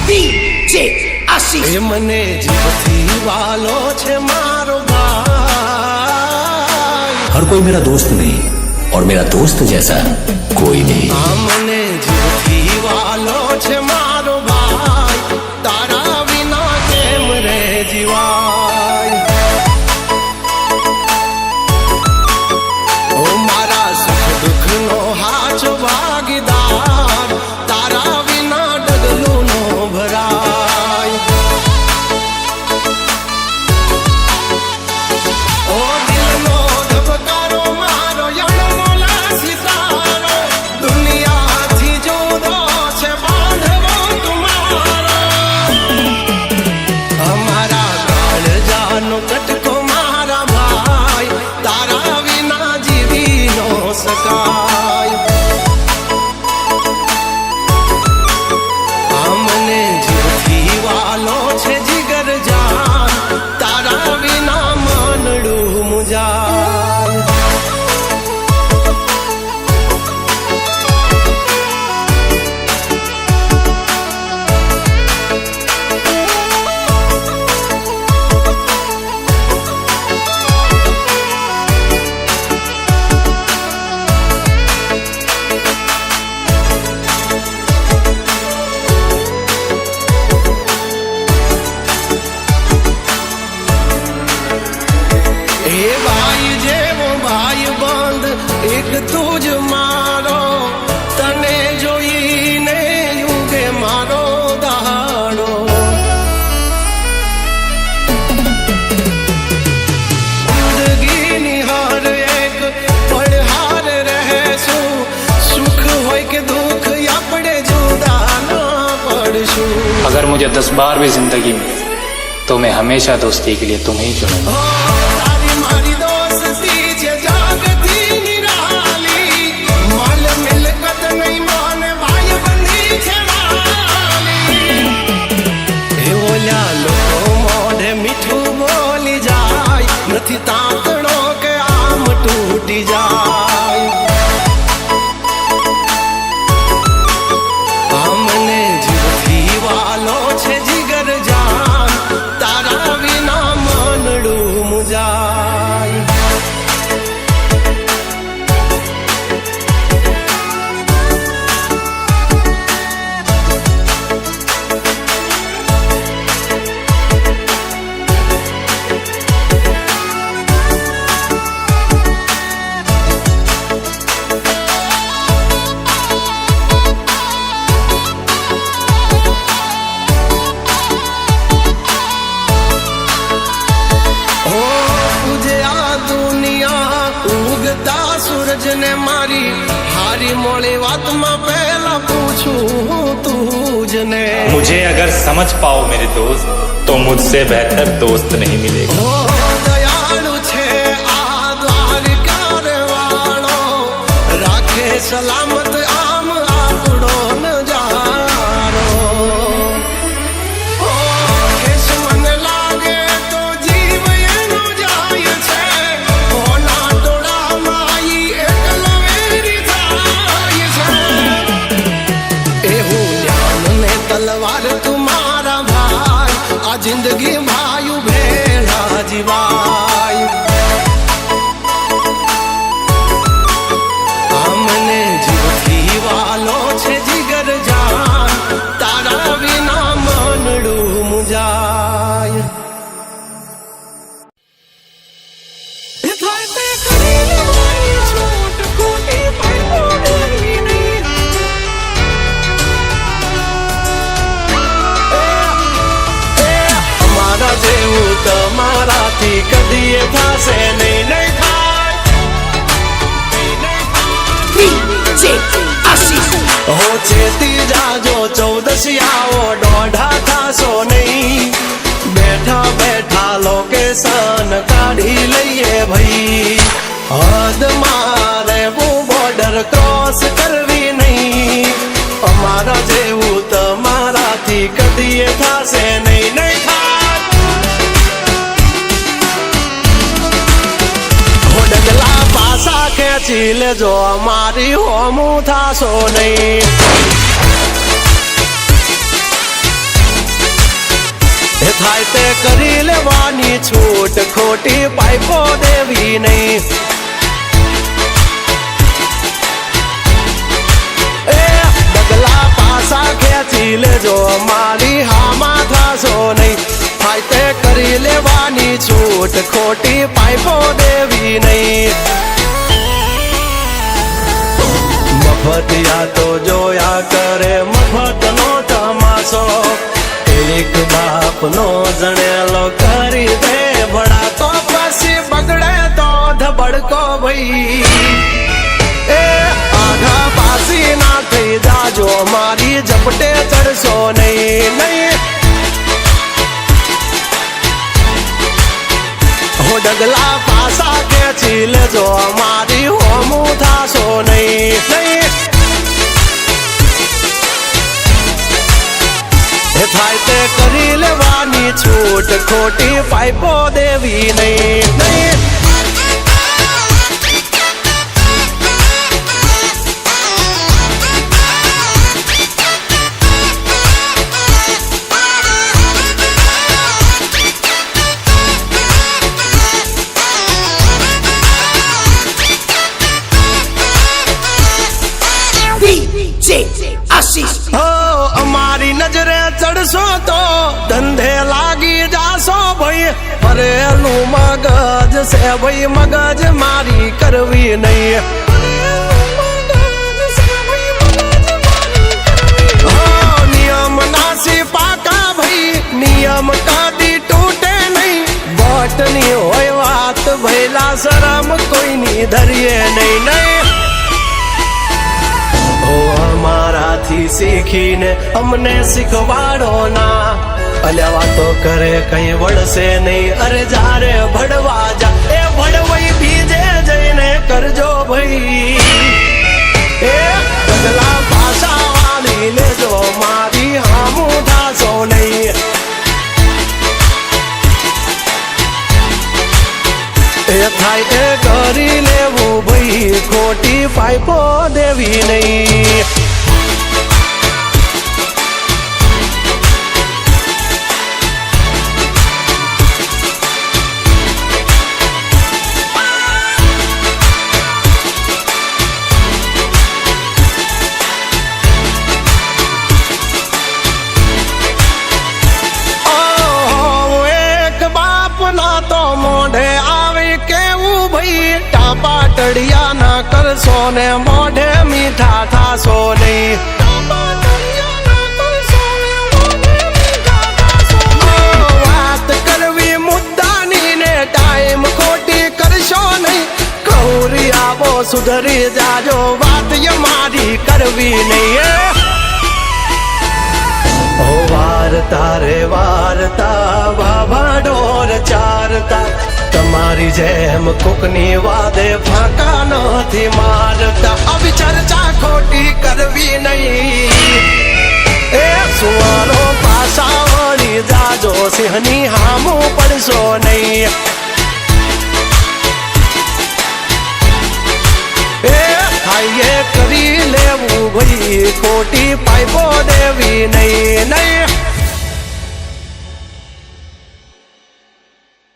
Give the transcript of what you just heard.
DJ आशीष मने जीवथी वालो छे मारो भाई। हर कोई मेरा दोस्त नहीं और मेरा दोस्त जैसा कोई नहीं। मने जीवथी वालो छे मारो भाई, तारा बिना केम रे जीवाय। ओ मारा सुख दुख नो हाचो भागीदार, तारा बिना डगलू नो भराय। ओ दिल नो धबकारो मारो यणमोला सितारो, दुनिया थी जुदो छे बांधवो तुम्हारो। हमारा काल जानो कटको मारा भाई, तारा बिना जीवी नो सकाय। हमने जीवथी वालो छे जिगर जान, तारा बिना मानड़ू मुजाय। ए भाई जेवो भाई बंद एक तुझ मारो, तने जोईने युगे मारो दाड़ो। जिंदगी निहार एक पड़हार रहेशु, सुख होय के दुख अपने जुदा ना पड़शु। अगर मुझे 10 बार भी जिंदगी में, तो मैं हमेशा दोस्ती के लिए तुम्हें ही चुनूंगा। तारी मारी दोस्ती छे जागती निराली, माल मिलकत नहीं माने भाई बंधी छे वाली। हे ओल्या लोको मोढे मीठू बोली जाय, नथी तातणो के आम टूटी जाय। हमने जीवथी वालो छे जिगर जान, तारा बिना मानड़ू मुजाय। ओ तुझे आ दुनिया उगता सूरज ने मारी, हारी मोड़ी बात में पहला पूछूं तुझने। मुझे अगर समझ पाओ मेरे दोस्त, तो मुझसे बेहतर दोस्त नहीं मिलेगा। ओ दयालु छे आ द्वारकार वालो, राखे सलामत आम आपड़ो नजारो। ओ केस मन लागे तो जीव एनो जाय छे, ओना टोळा माई एकलवेरी थाय छे। एहू ज्ञान ने तलवार तुम्हारा भाई, आ जिंदगी भायु भेड़ा जीवाय। हमने जीवथी वालो छे जिगर जान, तारा बिना मानड़ू मुजाय। हमारा जेवू તમારાથી કદીએ થાશે નહીં નહીં થાય। DJ आशीष हो चेती जाजो चौदसियाओ दौड़ा थाशो नहीं, बैठा बैठा लोकेशन काढ़ी लईए भई। हद मारे वो बॉर्डर क्रॉस करवी नहीं, अमारा जेवू तमाराथी कदीए थाशे नहीं नहीं थाय। हो डगला पासा खेची लेजो अमारी होमू थाशो नहीं। થાય તે કરી લેવાની છૂટ, ખોટી પાઇપો દેવી નહીં. એ ડગલા પાસા ખેંચી લેજો, મારી હામાં થાશો નહીં. થાય તે કરી લેવાની છૂટ, ખોટી પાઇપો દેવી નહીં. મફતિયા તો જોયા કરે મફતનો તમાશો, એક બાપ નો જણેલો કરી દે ભડા, તો પછી બગડે તો ધબડકો ભાઈ. એ આઘા પાસી ના થઈ જાજો, મારી ઝપટે ચડશો નહીં નહીં. હો ડગલા પાસા ખેંચી લેજો, મારી હોમું થાશો નહીં નહીં. થાય તે કરી લેવાની છૂટ, ખોટી પાઇપો દેવી નહીં નહીં. DJ Ashish. અમારી નજરે ચડશો તો ધંધે લાગી જાશો ભાઈ. ભરેલું મગજ છે ભાઈ, મગજ મારી કરવી નહીં. નિયમ નાસી પાકા ભાઈ, નિયમ કદી તૂટે નહીં. બટની હોય વાત ભૈલા, શરમ કોઈની ધરીએ નહીં નહીં. અમારાથી શીખીને અમને શીખવાડો ના, અલ્યા વાતો કરે કઈ વળશે નહીં. અરે જારે ભડવા જા એ ભડવાઈ બીજે જઈને કરજો ભાઈ. એ ડગલા પાછા વાળી લેજો, મારી હામું થાશો નહીં. એ થાય એ કરી લેવું ભાઈ, ખોટી પાઇપો દેવી નહીં. પાટડિયા ના કરશો ને મોઢે મીઠા થાશો નહીં. વાત કરવી મુદ્દાની ને ટાઈમ ખોટી કરશો નહીં. કૌરી આવો સુધરી જાજો, વાત મારી કરવી નહીં. વારતા રે વારતા વાવા ઢોર ચારતા, તમારી જેમ કોકની વાદે ફાંકા નથી મારતા. આવી ચર્ચા ખોટી કરવી નહીં. એ સુવારો પાછા વળી જાજો, સિંહની હામું પડશો નહીં. એ હાઈએ કરી લેવું ભાઈ, ખોટી પાઇપો દેવી નહીં.